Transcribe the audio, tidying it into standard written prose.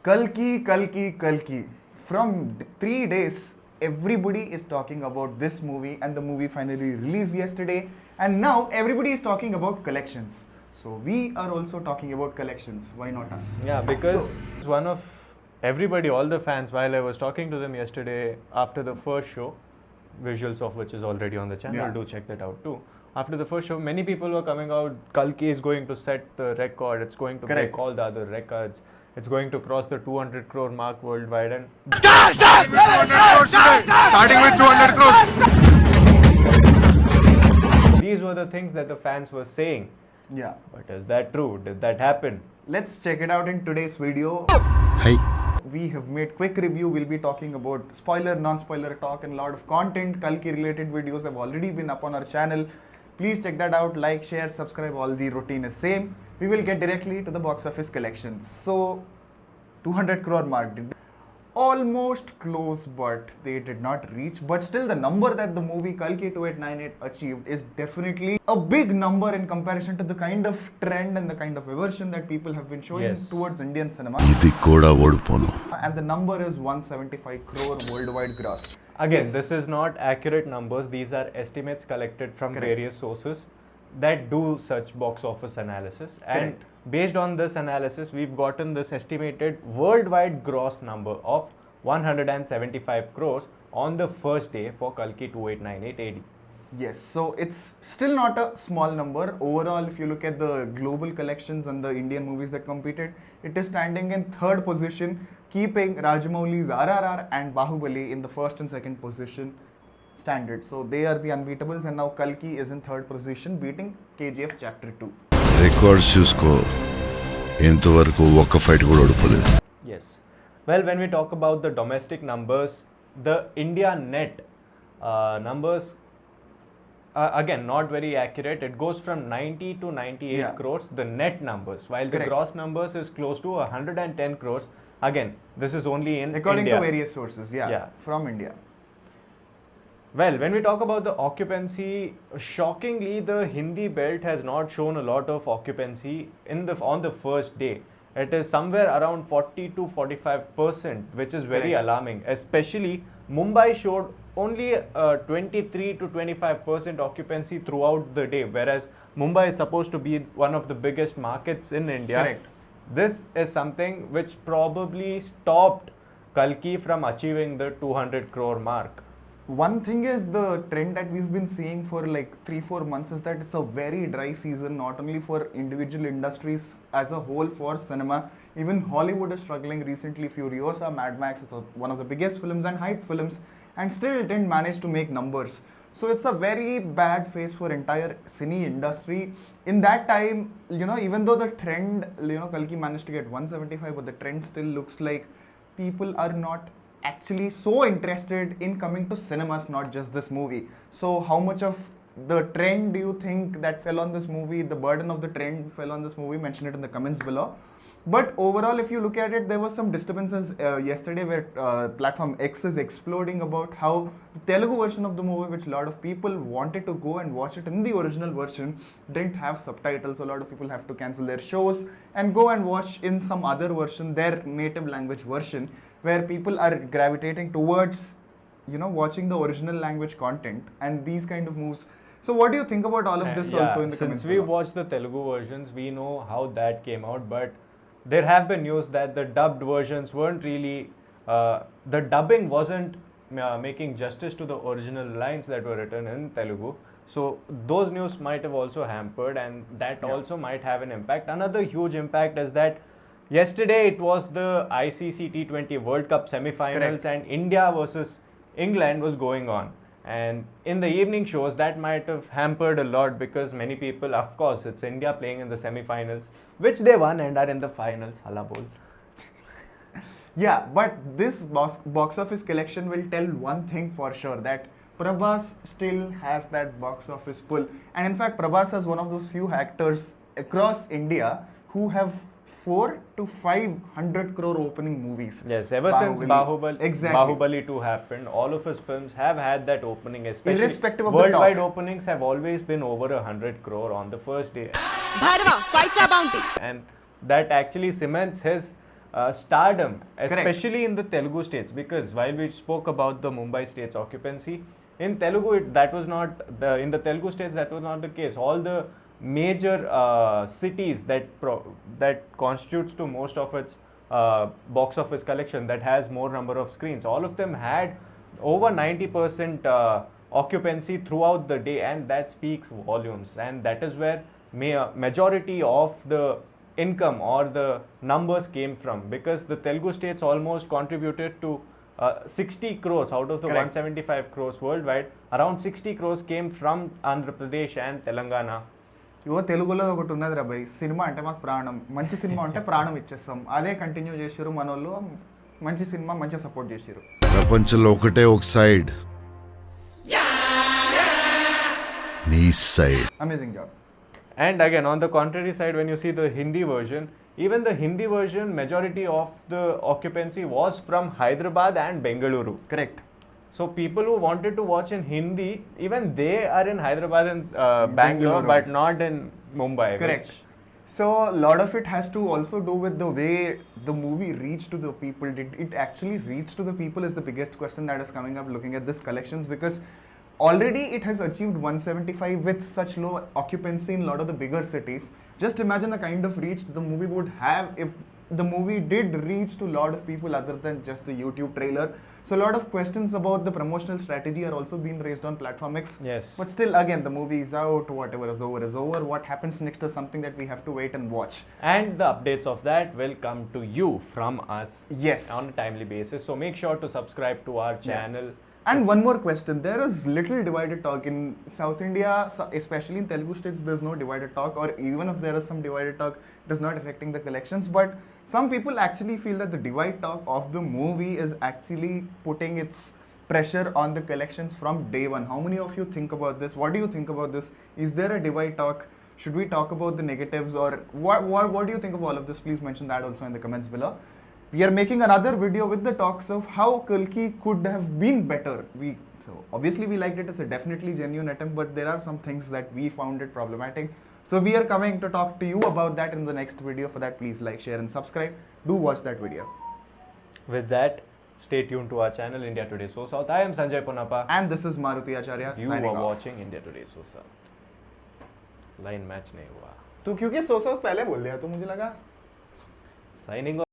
Kalki, Kalki, Kalki. From 3 days, everybody is talking about this movie, and the movie finally released yesterday. And now everybody is talking about collections. So we are also talking about collections. Why not us? Yeah, because it's one of everybody, all the fans, while I was talking to them yesterday after the first show, visuals of which is already on the channel, Yeah. do check that out too. After the first show, many people were coming out, Kalki is going to set the record, it's going to Correct. break all the other records, it's going to cross the 200 crore mark worldwide, and Starting with 200 crores. these were the things that the fans were saying. Yeah. But is that true? Did that happen? Let's check it out in today's video. Hi. We have made quick review. We'll be talking about spoiler, non-spoiler talk, and a lot of content. Kalki related videos have already been up on our channel. Please check that out. Like, share, subscribe. All the routine is same. We will get directly to the box office collections. So 200 crore mark. Almost close, but they did not reach. But still, the number that the movie Kalki 2898 achieved is definitely a big number in comparison to the kind of trend and the kind of aversion that people have been showing Yes. towards Indian cinema. ఇది కూడా ఓడిపోను. And the number is 175 crore worldwide gross. Again, Yes. this is not accurate numbers. These are estimates collected from Correct. various sources that do such box office analysis. Correct. And based on this analysis, we've gotten this estimated worldwide gross number of 175 crores on the first day for Kalki 2898 AD. Yes, so it's still not a small number. Overall, if you look at the global collections and the Indian movies that competed, it is standing in third position, keeping Rajamouli's RRR and Bahubali in the first and second position standard. So they are the unbeatables, and now Kalki is in third position, beating KGF Chapter 2. Records చూసుకో, ఇంతవరకు ఒక్క fight కూడా ఓడిపోలేదు. Yes. Well, when we talk about the domestic numbers, the India net numbers, again, not very accurate. It goes from 90 to 98 Yeah. crores, the net numbers, while the Correct. gross numbers is close to 110 crores. Again, this is only in According India. to various sources, Yeah. from India. Well, when we talk about the occupancy, shockingly, the Hindi belt has not shown a lot of occupancy on the first day. It is somewhere around 40 to 45%, which is very Correct. alarming. Especially Mumbai showed only 23 to 25% occupancy throughout the day, whereas Mumbai is supposed to be one of the biggest markets in India. Correct. This is something which probably stopped Kalki from achieving the 200 crore mark. One thing is the trend that we've been seeing for like 3-4 months is that it's a very dry season, not only for individual industries as a whole, for cinema. Even Hollywood is struggling recently. Furiosa, Mad Max, it's one of the biggest films and hype films, and still it didn't manage to make numbers. So it's a very bad phase for entire cine industry. In that time, even though the trend, Kalki managed to get 175, but the trend still looks like people are not actually so interested in coming to cinemas, not just this movie. So how much of the trend do you think that fell on this movie, the burden of the trend fell on this movie? Mention it in the comments below. But overall, if you look at it, there were some disturbances yesterday where platform X is exploding about how the Telugu version of the movie, which a lot of people wanted to go and watch it in the original version, didn't have subtitles. So a lot of people have to cancel their shows and go and watch in some other version, their native language version, where people are gravitating towards watching the original language content and these kind of moves. So what do you think about all of this also in the comments Since we below? watched the Telugu versions, we know how that came out, but there have been news that the dubbed versions weren't really, the dubbing wasn't making justice to the original lines that were written in Telugu. So those news might have also hampered, and that also might have an impact. Another huge impact is that yesterday it was the ICC T20 World Cup semi-finals. Correct. And India versus England was going on. And in the evening shows, that might have hampered a lot, because many people, of course, it's India playing in the semi-finals, which they won and are in the finals. Hala bol. Yeah, but this box office collection will tell one thing for sure, that Prabhas still has that box office pull. And in fact, Prabhas is one of those few actors across India who have 400 to 500 crore opening movies. Yes, ever since Exactly. Bahubali 2 happened, all of his films have had that opening, especially Irrespective of the worldwide talk. openings have always been over 100 crore on the first day. Bharava, 5-star bounty. And that actually cements his stardom, Correct. especially in the Telugu states, because while we spoke about the Mumbai state's occupancy, in Telugu that was not in the Telugu states that was not the case. All the major cities that constitutes to most of its box office collection, that has more number of screens, all of them had over 90% occupancy throughout the day, and that speaks volumes. And that is where majority of the income or the numbers came from, because the Telugu states almost contributed to 60 crores out of the Correct. 175 crores worldwide. Around 60 crores came from Andhra Pradesh and Telangana. ఇవో తెలుగులో ఒకటి ఉన్నది రా భయ్, cinema అంటే మాకు ప్రాణం, మంచి సినిమా అంటే ప్రాణం ఇచ్చేస్తాం, అదే కంటిన్యూ చేసారు మనోళ్ళు. మంచి సినిమా మంచిగా సపోర్ట్ చేసారు. ప్రపంచంలో ఒకటే ఒక సైడ్, నీ side. Amazing job. And again, on the contrary side, when you see the Hindi version, even the Hindi version, majority of the occupancy was from Hyderabad and Bengaluru. Correct. So people who wanted to watch in Hindi, even they are in Hyderabad and Bangalore, Bengaluru. but not in Mumbai. Correct. which- So a lot of it has to also do with the way the movie reached to the people. Did it actually reach to the people is the biggest question that is coming up looking at this collections, because already it has achieved 175 with such low occupancy in a lot of the bigger cities. Just imagine the kind of reach the movie would have if the movie did reach to a lot of people other than just the YouTube trailer. So a lot of questions about the promotional strategy are also being raised on Platform X. Yes. But still, again, the movie is out. Whatever is over is over. What happens next is something that we have to wait and watch. And the updates of that will come to you from us Yes. on a timely basis. So make sure to subscribe to our channel. And one more question. There is little divided talk in South India, especially in Telugu states. There's no divided talk, or even if there is some divided talk, it is not affecting the collections. But some people actually feel that the divide talk of the movie is actually putting its pressure on the collections from day one. How many of you think about this? What do you think about this? Is there a divide talk? Should we talk about the negatives, or what do you think of all of this? Please mention that also in the comments below. We are making another video with the talks of how Kalki could have been better. So obviously we liked it as a definitely genuine attempt, but there are some things that we found it problematic. So we are coming to talk to you about that in the next video. For that, please like, share and subscribe. Do watch that video. With that, stay tuned to our channel India Today SoSouth. I am Sanjay Ponappa. And this is Maruti Acharya You signing are off. watching India Today SoSouth. Line match नहीं हुआ. तू क्योंकि SoSouth पहले बोल दिया तो मुझे लगा Signing off.